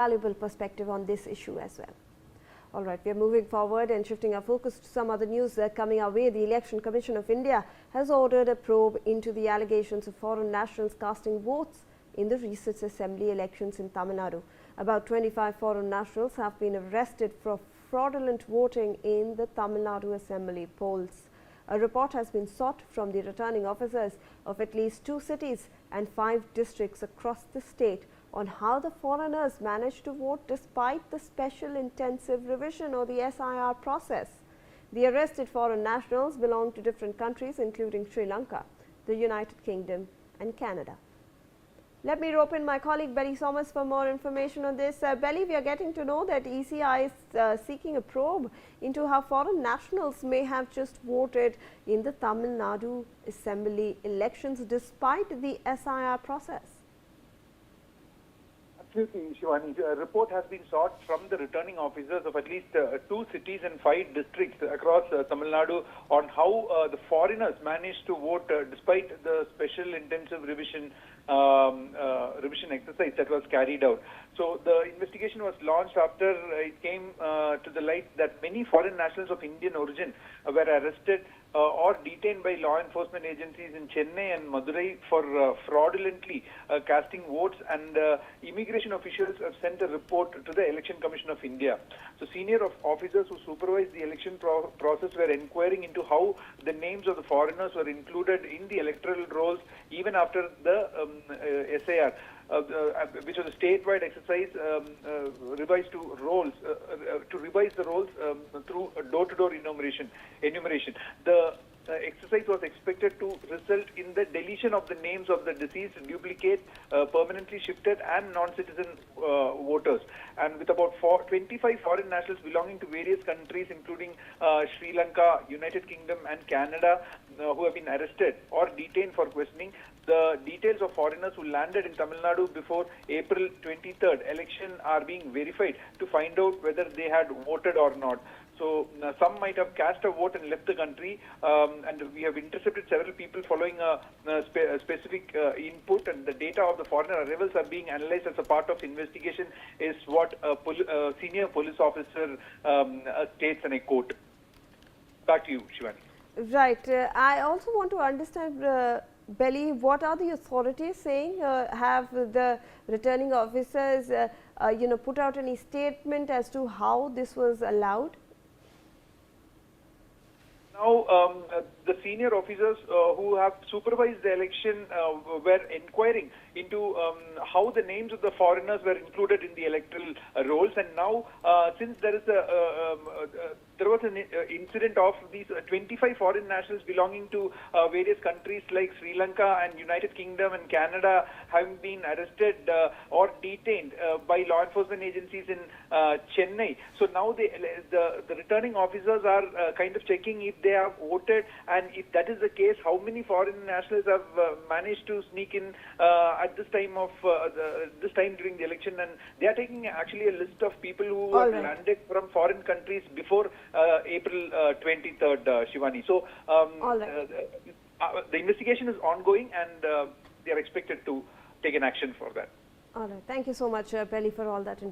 valuable perspective on this issue as well. All right, we are moving forward and shifting our focus to some other news coming our way. The Election Commission of India has ordered a probe into the allegations of foreign nationals casting votes in the recent assembly elections in Tamil Nadu. About 25 foreign nationals have been arrested for fraudulent voting in the Tamil Nadu Assembly polls. A report has been sought from the returning officers of at least 2 cities and 5 districts across the state on how the foreigners managed to vote despite the Special Intensive Revision or the SIR process. The arrested foreign nationals belong to different countries including Sri Lanka, the United Kingdom and Canada. Let me rope in my colleague Belly Thomas for more information on this. Belly, we are getting to know that ECI is seeking a probe into how foreign nationals may have just voted in the Tamil Nadu Assembly elections despite the SIR process. Absolutely, Shivani. A report has been sought from the returning officers of at least 2 cities and 5 districts across Tamil Nadu on how the foreigners managed to vote despite the special intensive revision exercise that was carried out. So the investigation was launched after it came to the light that many foreign nationals of Indian origin were arrested or detained by law enforcement agencies in Chennai and Madurai for fraudulently casting votes, and immigration officials have sent a report to the Election Commission of India. So senior officers who supervised the election process were inquiring into how the names of the foreigners were included in the electoral rolls even after the SIR. Which was a statewide exercise revised to rolls to revise the rolls through door-to-door enumeration. The exercise was expected to result in the deletion of the names of the deceased, duplicate, permanently shifted and non-citizen voters. And with about 25 foreign nationals belonging to various countries including Sri Lanka, United Kingdom and Canada who have been arrested or detained for questioning, the details of foreigners who landed in Tamil Nadu before April 23rd election are being verified to find out whether they had voted or not. So some might have cast a vote and left the country, and we have intercepted several people following a specific input, and the data of the foreigner arrivals are being analyzed as a part of investigation, is what a senior police officer states, and I quote. Back to you, Shivani. Right. I also want to understand, Belly, what are the authorities saying? Have the returning officers, put out any statement as to how this was allowed? Now, the senior officers who have supervised the election were inquiring into how the names of the foreigners were included in the electoral rolls, and now since there is there was an incident of these 25 foreign nationals belonging to various countries like Sri Lanka and United Kingdom and Canada having been arrested or detained by law enforcement agencies in Chennai. So now the returning officers are kind of checking if they have voted, and if that is the case, how many foreign nationals have managed to sneak in at this time of this time during the election, and they are taking actually a list of people who have landed from foreign countries before April 23rd, Shivani. So the investigation is ongoing, and they are expected to take an action for that. All right. Thank you so much, Belly, for all that information.